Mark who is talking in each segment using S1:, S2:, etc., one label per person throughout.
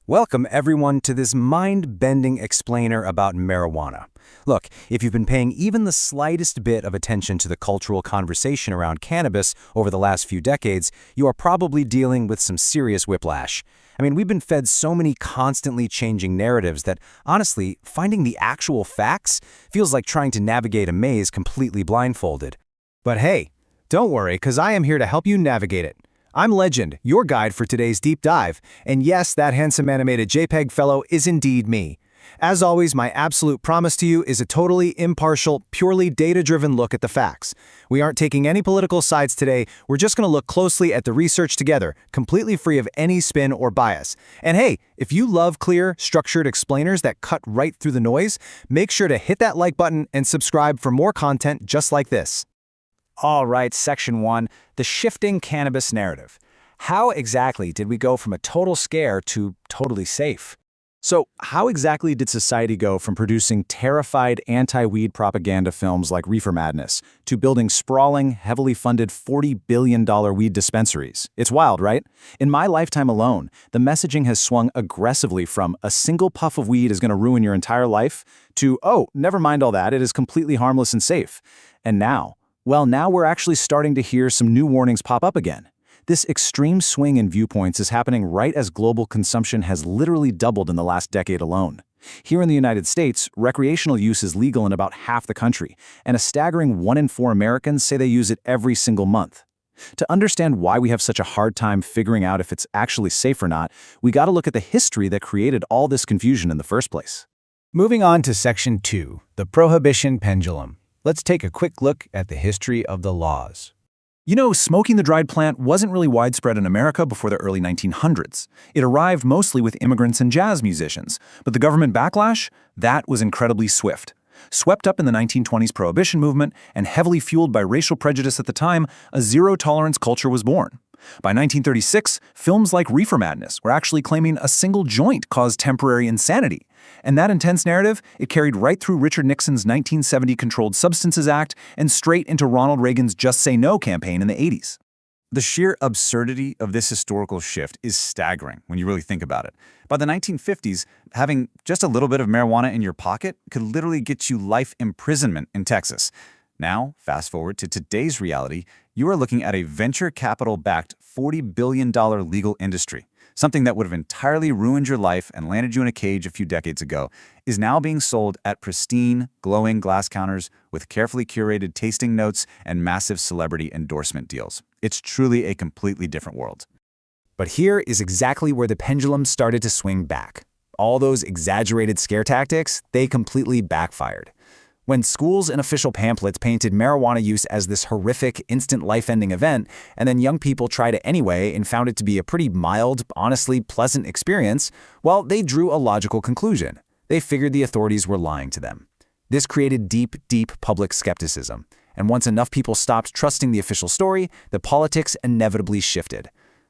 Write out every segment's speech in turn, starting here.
S1: Welcome, everyone, to this mind-bending explainer about marijuana. Look, if you've been paying even the slightest bit of attention to the cultural conversation around cannabis over the last few decades, you are probably dealing with some serious whiplash. I mean, we've been fed so many constantly changing narratives that, honestly, finding the actual facts feels like trying to navigate a maze completely blindfolded. But hey, don't worry, because I am here to help you navigate it. I'm Legend, your guide for today's deep dive, and yes, that handsome animated JPEG fellow is indeed me. As always, my absolute promise to you is a totally impartial, purely data-driven look at the facts. We aren't taking any political sides today, we're just going to look closely at the research together, completely free of any spin or bias. And hey, if you love clear, structured explainers that cut right through the noise, make sure to hit that like button and subscribe for more content just like this. All right, Section 1, the shifting cannabis narrative. How exactly did we go from a total scare to totally safe? So, how exactly did society go from producing terrified anti-weed propaganda films like Reefer Madness to building sprawling, heavily funded $40 billion weed dispensaries? It's wild, right? In my lifetime alone, the messaging has swung aggressively from a single puff of weed is going to ruin your entire life to, oh, never mind all that, it is completely harmless and safe. And now, well, now we're actually starting to hear some new warnings pop up again. This extreme swing in viewpoints is happening right as global consumption has literally doubled in the last decade alone. Here in the United States, recreational use is legal in about half the country, and a staggering 1 in 4 Americans say they use it every single month. To understand why we have such a hard time figuring out if it's actually safe or not, we gotta look at the history that created all this confusion in the first place. Moving on to Section 2, the Prohibition Pendulum. Let's take a quick look at the history of the laws. You know, smoking the dried plant wasn't really widespread in America before the early 1900s. It arrived mostly with immigrants and jazz musicians, but the government backlash? That was incredibly swift. Swept up in the 1920s Prohibition movement and heavily fueled by racial prejudice at the time, a zero-tolerance culture was born. By 1936, films like Reefer Madness were actually claiming a single joint caused temporary insanity. And that intense narrative, it carried right through Richard Nixon's 1970 Controlled Substances Act and straight into Ronald Reagan's Just Say No campaign in the 80s. The sheer absurdity of this historical shift is staggering when you really think about it. By the 1950s, having just a little bit of marijuana in your pocket could literally get you life imprisonment in Texas. Now, fast forward to today's reality, you are looking at a venture capital-backed $40 billion legal industry. Something that would have entirely ruined your life and landed you in a cage a few decades ago is now being sold at pristine, glowing glass counters with carefully curated tasting notes and massive celebrity endorsement deals. It's truly a completely different world. But here is exactly where the pendulum started to swing back. All those exaggerated scare tactics, they completely backfired. When schools and official pamphlets painted marijuana use as this horrific, instant life-ending event, and then young people tried it anyway and found it to be a pretty mild, honestly pleasant experience, well, they drew a logical conclusion. They figured the authorities were lying to them. This created deep, deep public skepticism. And once enough people stopped trusting the official story, the politics inevitably shifted.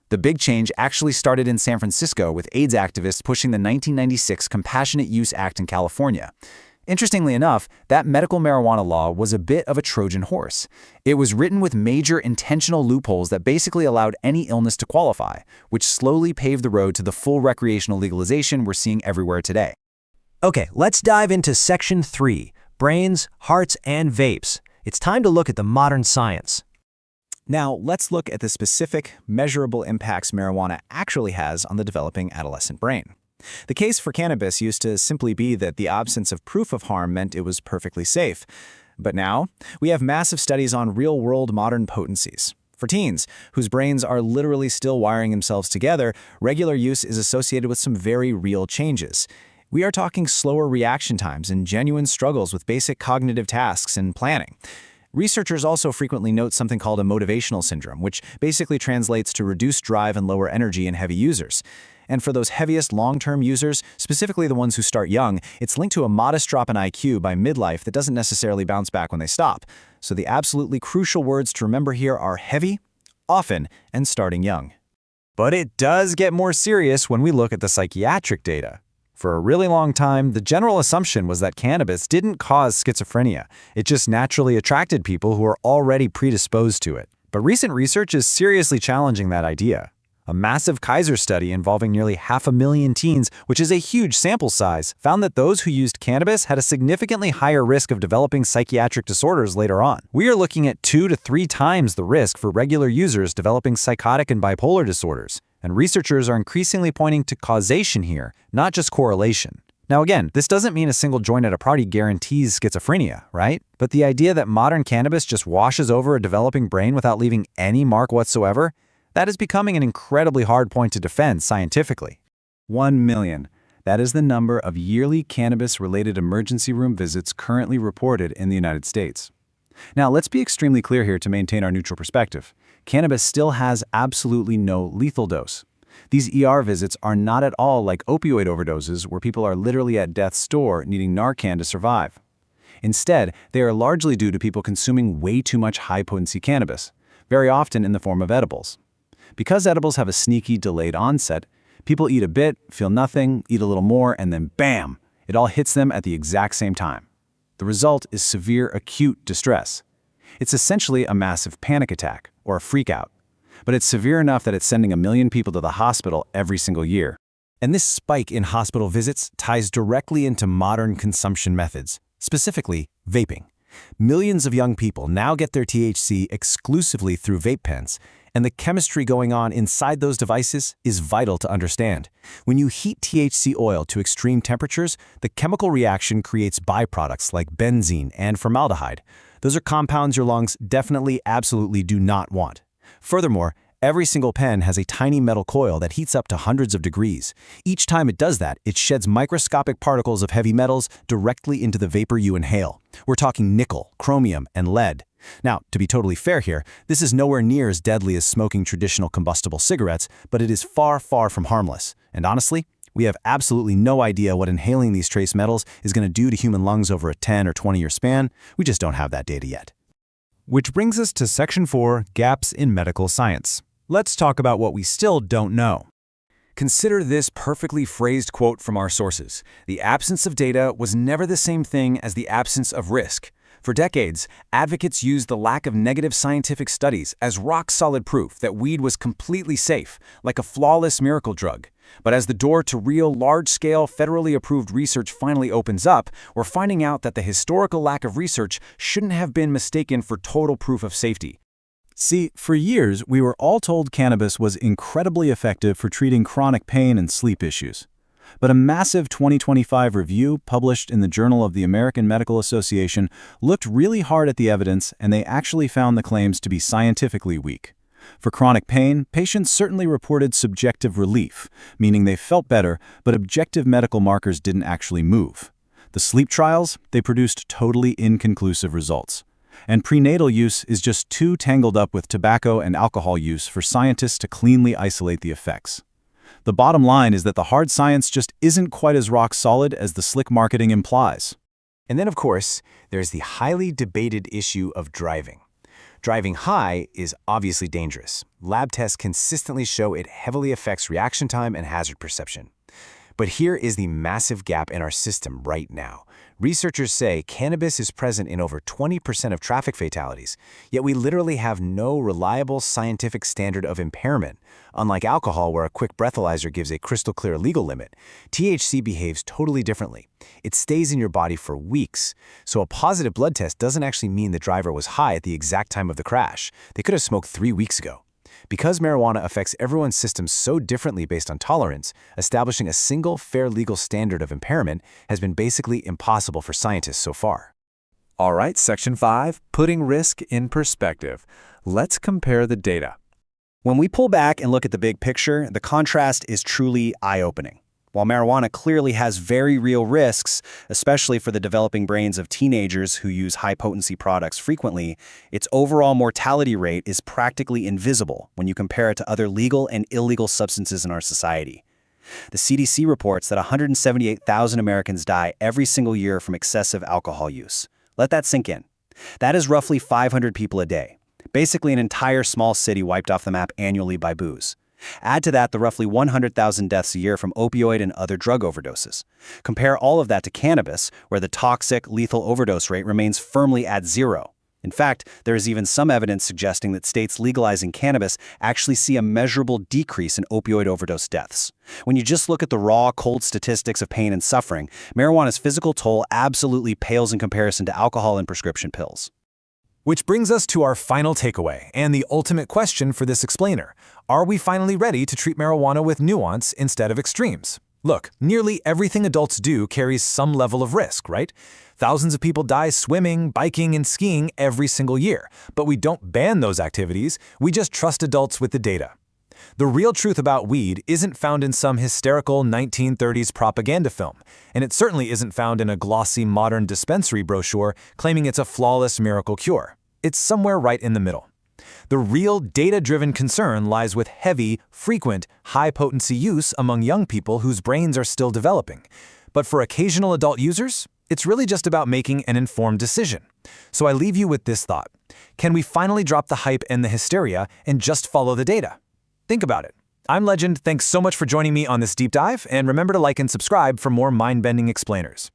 S1: The big change actually started in San Francisco with AIDS activists pushing the 1996 Compassionate Use Act in California. Interestingly enough, that medical marijuana law was a bit of a Trojan horse. It was written with major intentional loopholes that basically allowed any illness to qualify, which slowly paved the road to the full recreational legalization we're seeing everywhere today. Okay, let's dive into Section 3, brains, hearts, and vapes. It's time to look at the modern science. Now, let's look at the specific, measurable impacts marijuana actually has on the developing adolescent brain. The case for cannabis used to simply be that the absence of proof of harm meant it was perfectly safe. But now, we have massive studies on real-world modern potencies. For teens, whose brains are literally still wiring themselves together, regular use is associated with some very real changes. We are talking slower reaction times and genuine struggles with basic cognitive tasks and planning. Researchers also frequently note something called a motivational syndrome, which basically translates to reduced drive and lower energy in heavy users. And for those heaviest long-term users, specifically the ones who start young, it's linked to a modest drop in IQ by midlife that doesn't necessarily bounce back when they stop. So the absolutely crucial words to remember here are heavy, often, and starting young. But it does get more serious when we look at the psychiatric data. For a really long time, the general assumption was that cannabis didn't cause schizophrenia. It just naturally attracted people who are already predisposed to it. But recent research is seriously challenging that idea. A massive Kaiser study involving nearly 500,000 teens, which is a huge sample size, found that those who used cannabis had a significantly higher risk of developing psychiatric disorders later on. We are looking at 2 to 3 times the risk for regular users developing psychotic and bipolar disorders, and researchers are increasingly pointing to causation here, not just correlation. Now again, this doesn't mean a single joint at a party guarantees schizophrenia, right? But the idea that modern cannabis just washes over a developing brain without leaving any mark whatsoever, that is becoming an incredibly hard point to defend scientifically. 1 million. That is the number of yearly cannabis-related emergency room visits currently reported in the United States. Now, let's be extremely clear here to maintain our neutral perspective. Cannabis still has absolutely no lethal dose. These ER visits are not at all like opioid overdoses where people are literally at death's door needing Narcan to survive. Instead, they are largely due to people consuming way too much high-potency cannabis, very often in the form of edibles. Because edibles have a sneaky, delayed onset, people eat a bit, feel nothing, eat a little more, and then bam! It all hits them at the exact same time. The result is severe acute distress. It's essentially a massive panic attack, or a freak-out. But it's severe enough that it's sending 1 million people to the hospital every single year. And this spike in hospital visits ties directly into modern consumption methods, specifically vaping. Millions of young people now get their THC exclusively through vape pens, and the chemistry going on inside those devices is vital to understand. When you heat THC oil to extreme temperatures, the chemical reaction creates byproducts like benzene and formaldehyde. Those are compounds your lungs definitely, absolutely do not want. Furthermore, every single pen has a tiny metal coil that heats up to hundreds of degrees. Each time it does that, it sheds microscopic particles of heavy metals directly into the vapor you inhale. We're talking nickel, chromium, and lead. Now, to be totally fair here, this is nowhere near as deadly as smoking traditional combustible cigarettes, but it is far, far from harmless. And honestly, we have absolutely no idea what inhaling these trace metals is going to do to human lungs over a 10 or 20-year span. We just don't have that data yet. Which brings us to Section 4, Gaps in Medical Science. Let's talk about what we still don't know. Consider this perfectly phrased quote from our sources. The absence of data was never the same thing as the absence of risk. For decades, advocates used the lack of negative scientific studies as rock-solid proof that weed was completely safe, like a flawless miracle drug. But as the door to real, large-scale, federally approved research finally opens up, we're finding out that the historical lack of research shouldn't have been mistaken for total proof of safety. See, for years, we were all told cannabis was incredibly effective for treating chronic pain and sleep issues. But a massive 2025 review published in the Journal of the American Medical Association looked really hard at the evidence, and they actually found the claims to be scientifically weak. For chronic pain, patients certainly reported subjective relief, meaning they felt better, but objective medical markers didn't actually move. The sleep trials, they produced totally inconclusive results. And prenatal use is just too tangled up with tobacco and alcohol use for scientists to cleanly isolate the effects. The bottom line is that the hard science just isn't quite as rock solid as the slick marketing implies. And then, of course, there's the highly debated issue of driving. Driving high is obviously dangerous. Lab tests consistently show it heavily affects reaction time and hazard perception. But here is the massive gap in our system right now. Researchers say cannabis is present in over 20% of traffic fatalities, yet we literally have no reliable scientific standard of impairment. Unlike alcohol, where a quick breathalyzer gives a crystal clear legal limit, THC behaves totally differently. It stays in your body for weeks. So a positive blood test doesn't actually mean the driver was high at the exact time of the crash. They could have smoked 3 weeks ago. Because marijuana affects everyone's system so differently based on tolerance, establishing a single, fair legal standard of impairment has been basically impossible for scientists so far. All right, Section 5, Putting Risk in Perspective. Let's compare the data. When we pull back and look at the big picture, the contrast is truly eye-opening. While marijuana clearly has very real risks, especially for the developing brains of teenagers who use high-potency products frequently, its overall mortality rate is practically invisible when you compare it to other legal and illegal substances in our society. The CDC reports that 178,000 Americans die every single year from excessive alcohol use. Let that sink in. That is roughly 500 people a day. Basically an entire small city wiped off the map annually by booze. Add to that the roughly 100,000 deaths a year from opioid and other drug overdoses. Compare all of that to cannabis, where the toxic, lethal overdose rate remains firmly at 0.
S2: In fact, there is even some evidence suggesting that states legalizing cannabis actually see a measurable decrease in opioid overdose deaths. When you just look at the raw, cold statistics of pain and suffering, marijuana's physical toll absolutely pales in comparison to alcohol and prescription pills.
S3: Which brings us to our final takeaway and the ultimate question for this explainer. Are we finally ready to treat marijuana with nuance instead of extremes? Look, nearly everything adults do carries some level of risk, right? Thousands of people die swimming, biking, and skiing every single year, but we don't ban those activities, we just trust adults with the data. The real truth about weed isn't found in some hysterical 1930s propaganda film, and it certainly isn't found in a glossy modern dispensary brochure claiming it's a flawless miracle cure. It's somewhere right in the middle. The real data-driven concern lies with heavy, frequent, high-potency use among young people whose brains are still developing. But for occasional adult users, it's really just about making an informed decision. So I leave you with this thought. Can we finally drop the hype and the hysteria and just follow the data? Think about it. I'm Legend, thanks so much for joining me on this deep dive, and remember to like and subscribe for more mind-bending explainers.